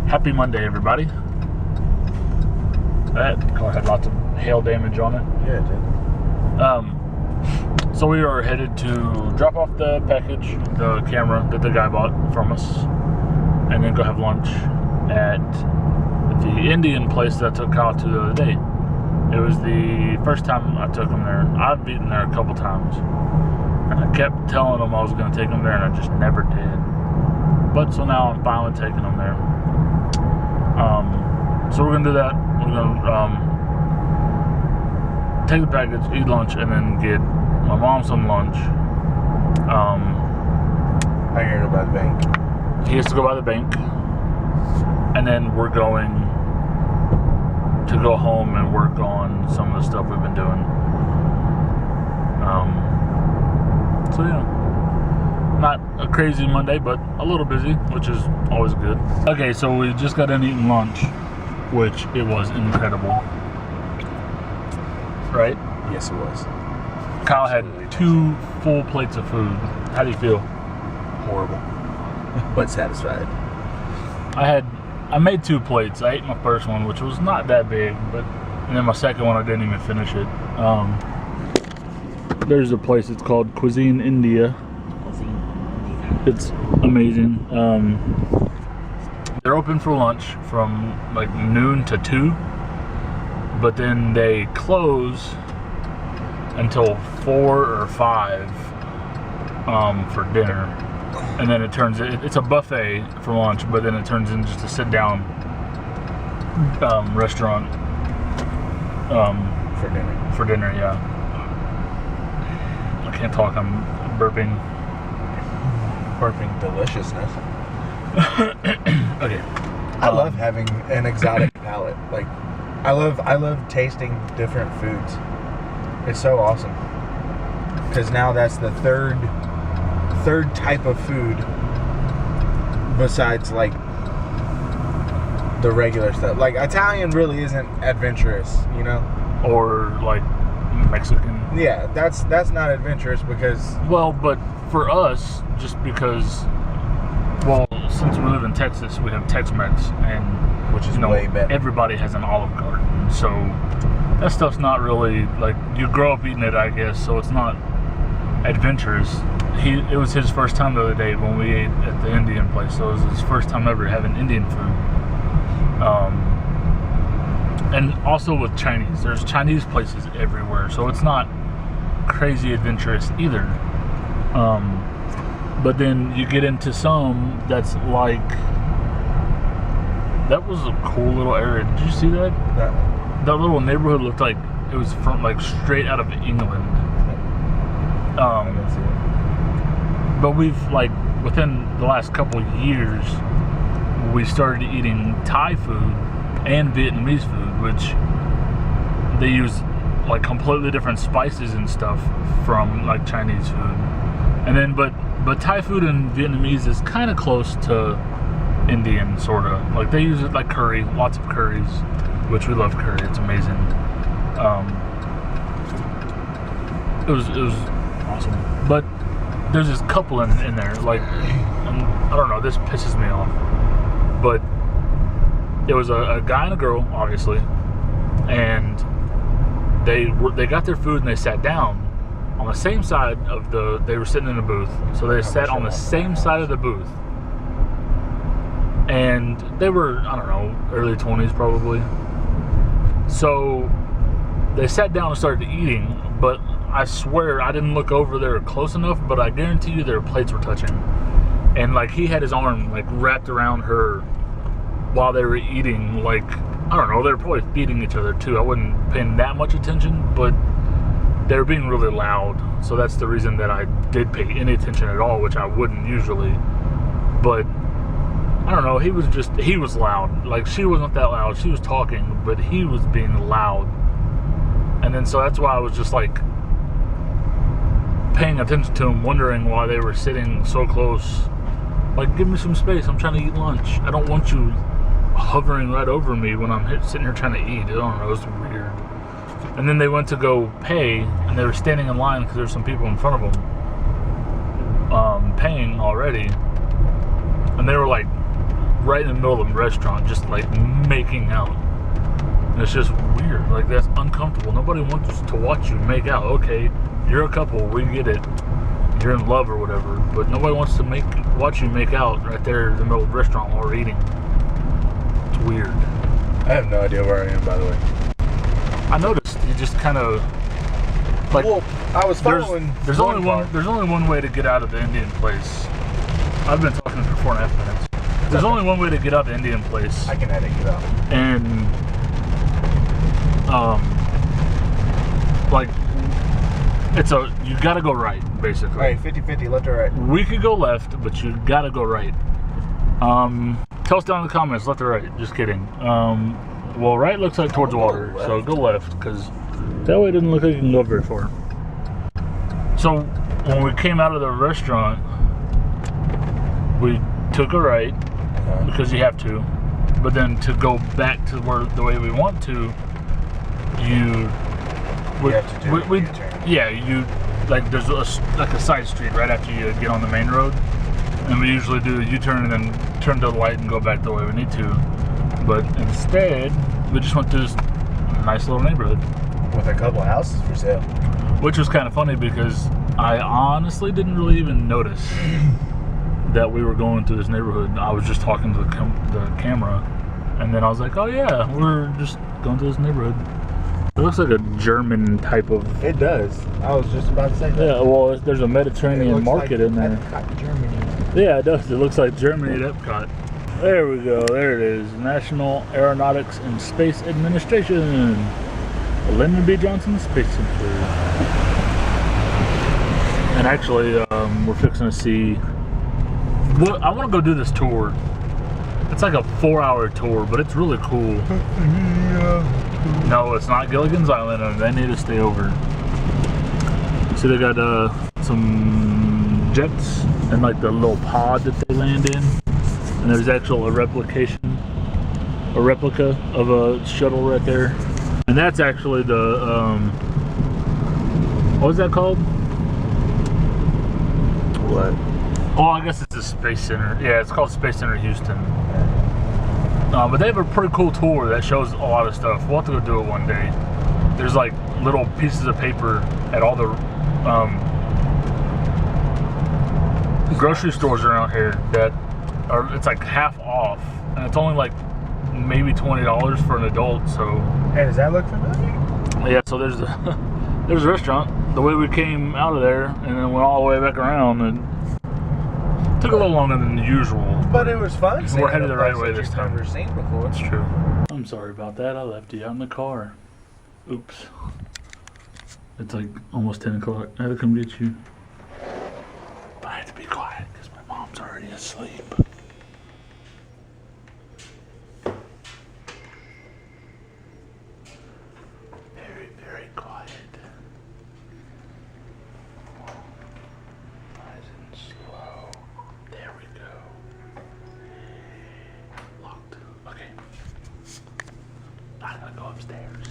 Happy Monday, everybody. That car had lots of hail damage on it. Yeah, it did. So we are headed to drop off the package, the camera that the guy bought from us, and then go have lunch at the Indian place that I took Kyle to the other day. It was the first time I took him there. I've eaten there a couple times, and I kept telling him I was going to take him there, and I just never did. But so now I'm finally taking him there. So we're going to do that. We're going to take the package, eat lunch, and then get my mom some lunch. I hear it about the bank. He has to go by the bank, and then we're going to go home and work on some of the stuff we've been doing. So yeah, not a crazy Monday, but a little busy, which is always good. Okay, so we just got done eating lunch, which it was incredible, right? Yes, it was. Kyle had 2 full plates of food. How do you feel? Horrible. But satisfied. I made 2 plates. I ate my first one, which was not that big, and then my second one I didn't even finish it. There's a place, it's called Cuisine India. It's amazing. They're open for lunch from like noon to 2, but then they close until 4 or 5 for dinner. And then it's a buffet for lunch, but then it turns into just a sit-down restaurant For dinner. Yeah. I can't talk. I'm burping. Burping deliciousness. Okay. I love having an exotic palate. Like, I love tasting different foods. It's so awesome. Because now that's the third type of food besides like the regular stuff. Like Italian really isn't adventurous, you know? Or like Mexican. Yeah, that's not adventurous because well, but for us, just because since we live in Texas, we have Tex-Mex, and which is way better. Everybody has an Olive Garden, so that stuff's not really like you grow up eating it, I guess. So it's not adventurous. It was his first time the other day when we ate at the Indian place, so it was his first time ever having Indian food. And also with Chinese, there's Chinese places everywhere, so it's not crazy adventurous either. But then you get into some that's like, that was a cool little area. Did you see that? That little neighborhood looked like it was from like straight out of England. I didn't see it. But we've like within the last couple of years, we started eating Thai food and Vietnamese food, which they use like completely different spices and stuff from like Chinese food. And then but Thai food and Vietnamese is kind of close to Indian, sort of. Like they use it like curry, lots of curries, which we love curry. It's amazing. It was awesome. But there's this couple in there, like, and I don't know, this pisses me off, but it was a guy and a girl, obviously, and they got their food and they sat down on the same side of they were sitting in a booth, so they sat on the same side of the booth, and they were, I don't know, early 20s probably. So they sat down and started eating, but I swear I didn't look over there close enough, but I guarantee you their plates were touching. And like he had his arm like wrapped around her while they were eating. Like, I don't know, they were probably feeding each other too. I wasn't paying that much attention, but they were being really loud. So that's the reason that I did pay any attention at all, which I wouldn't usually. But I don't know, he was loud. Like she wasn't that loud. She was talking, but he was being loud. And then so that's why I was just like paying attention to him, wondering why they were sitting so close. Like, give me some space, I'm trying to eat lunch. I don't want you hovering right over me when I'm sitting here trying to eat. I don't know, it was weird. And then they went to go pay, and they were standing in line because there's some people in front of them paying already. And they were like right in the middle of the restaurant, just like making out. And it's just weird. Like, that's uncomfortable. Nobody wants to watch you make out. Okay, you're a couple, we get it. You're in love or whatever, but nobody wants to watch you make out right there in the middle of the restaurant while we're eating. It's weird. I have no idea where I am, by the way. I noticed you just kind of like. Well, I was following. There's only one way to get out of the Indian place. I've been talking for 4.5 minutes. There's only one way to get out of the Indian place. I can edit you out. And like you gotta go right, basically. Right, 50-50, left or right. We could go left, but you gotta go right. Tell us down in the comments, left or right. Just kidding. Well, right looks like towards the water, so go left, because that way it doesn't look like you can go very far. So when we came out of the restaurant, we took a right, because you have to. But then to go back to the way we want to, you have to do a U-turn. Yeah, there's a side street right after you get on the main road, and we usually do a U-turn and then turn to the light and go back the way we need to. But instead, we just went through this nice little neighborhood with a couple of houses for sale, which was kind of funny because I honestly didn't really even notice that we were going through this neighborhood. I was just talking to the camera, and then I was like, oh yeah, we're just going through this neighborhood. It looks like a German type of... It does. I was just about to say that. Yeah, well, there's a Mediterranean market in there. Epcot, Germany. Yeah, it does. It looks like Germany at Epcot. There we go. There it is. National Aeronautics and Space Administration. Lyndon B. Johnson Space Center. And actually, we're fixing to see... Well, I want to go do this tour. It's like a 4-hour tour, but it's really cool. No, it's not Gilligan's Island, and they need to stay over. So they got some jets and like the little pod that they land in, and there's actual a replica of a shuttle right there, and that's actually the what was that called? What? Oh, I guess it's the Space Center. Yeah, it's called Space Center Houston. But they have a pretty cool tour that shows a lot of stuff. We'll have to go do it one day. There's like little pieces of paper at all the grocery stores around here that are, it's like half off, and it's only like maybe $20 for an adult. So hey, does that look familiar? yeah, so there's a restaurant. The way we came out of there and then went all the way back around, and took a little longer than usual. But it was fun. We're headed the right way this time. Never seen before. It's true. I'm sorry about that. I left you out in the car. Oops. It's like almost 10 o'clock. I had to come get you. But I had to be quiet because my mom's already asleep. Very, very quiet. Nice and slow. There we go. Locked. Okay. I'm gonna go upstairs.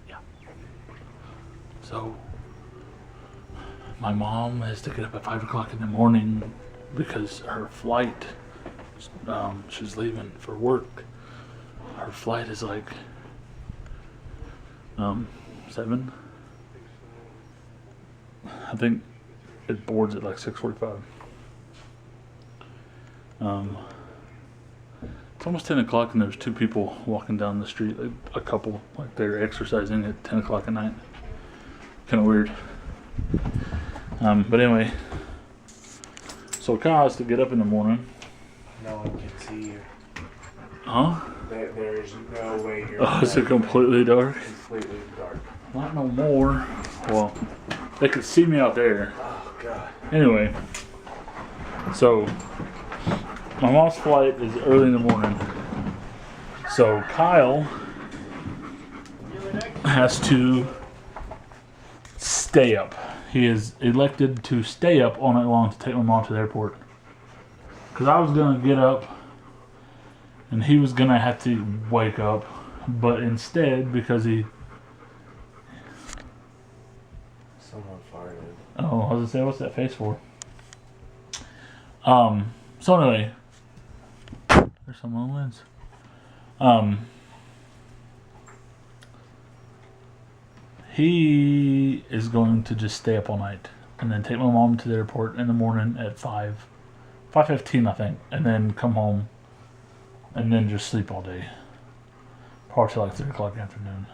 Yeah. So, my mom has to get up at 5 o'clock in the morning because her flight, she's leaving for work. Her flight is like 7. I think it boards at like 6:45. It's almost 10 o'clock and there's 2 people walking down the street, like a couple, like they're exercising at 10 o'clock at night. Kind of weird. But anyway, so Kyle has to get up in the morning. No one can see you. Huh? There's no way you're. Oh, is it completely dark? Completely dark. Not no more. Well, they could see me out there. Oh god. Anyway, so my mom's flight is early in the morning. So Kyle has to stay up. He is elected to stay up all night long to take my mom to the airport. Because I was going to get up and he was going to have to wake up. But instead, because he... Someone farted. Oh, I was going to say, what's that face for? So anyway, there's someone on the lens. He is going to just stay up all night and then take my mom to the airport in the morning at 5:15 I think, and then come home and then just sleep all day. Probably till like 3 o'clock in the afternoon.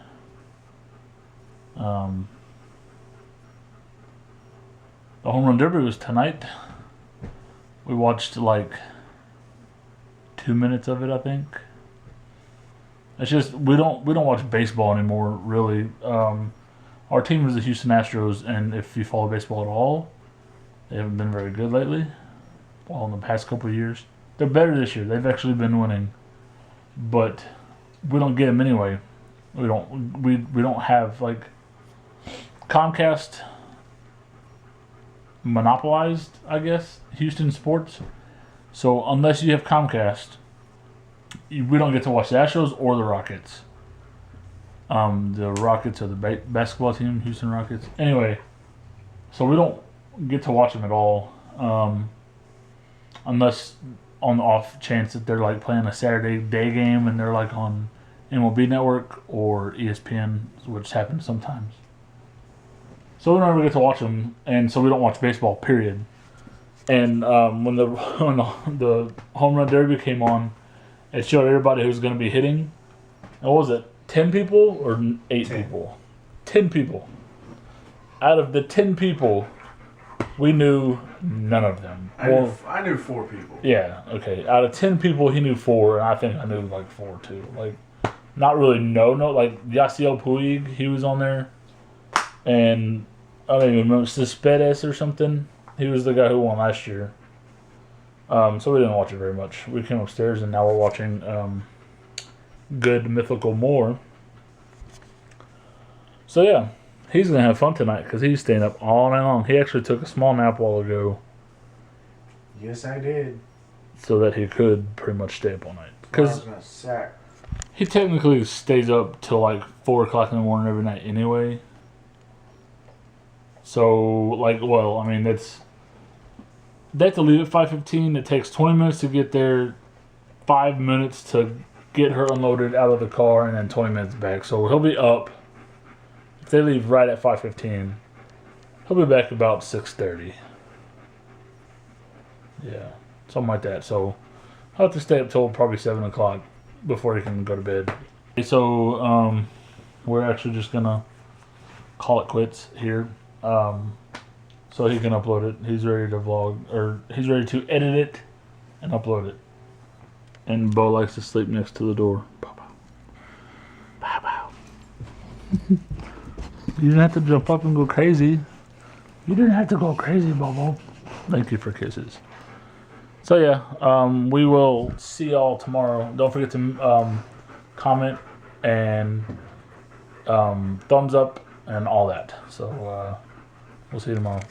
The home run derby was tonight. We watched like 2 minutes of it, I think. It's just we don't watch baseball anymore, really. Our team is the Houston Astros, and if you follow baseball at all, they haven't been very good lately. Well, in the past couple of years, they're better this year. They've actually been winning, but we don't get them anyway. We don't have like Comcast monopolized, I guess, Houston sports. So unless you have Comcast, we don't get to watch the Astros or the Rockets. The Rockets are the basketball team, Houston Rockets. Anyway, so we don't get to watch them at all, unless on the off chance that they're like playing a Saturday day game and they're like on MLB Network or ESPN, which happens sometimes. So we don't ever get to watch them, and so we don't watch baseball. Period. And when the home run derby came on, it showed everybody who's going to be hitting. And what was it? 10 people or 8 people? 10 people. Out of the 10 people, we knew none of them. I knew 4 people. Yeah, okay. Out of 10 people, he knew 4, and I think I knew like 4 too. Like, not really like Yasiel Puig, he was on there. And I don't even remember, Cespedes or something. He was the guy who won last year. So we didn't watch it very much. We came upstairs, and now we're watching Good Mythical More. So yeah, he's going to have fun tonight because he's staying up all night long. He actually took a small nap a while ago. Yes, I did. So that he could pretty much stay up all night. Because he technically stays up till like 4 o'clock in the morning every night anyway. So, like, well, I mean, they have to leave at 5:15. It takes 20 minutes to get there, 5 minutes to get her unloaded out of the car, and then 20 minutes back. So he'll be up. If they leave right at 5:15, he'll be back about 6:30. Yeah, something like that. So I'll have to stay up till probably 7 o'clock before he can go to bed. So we're actually just going to call it quits here. So he can upload it. He's ready to vlog, or he's ready to edit it and upload it. And Bo likes to sleep next to the door. Bow bow. Bow bow. You didn't have to jump up and go crazy. You didn't have to go crazy, Bobo. Thank you for kisses. So yeah, we will see y'all tomorrow. Don't forget to comment and thumbs up and all that. So we'll see you tomorrow.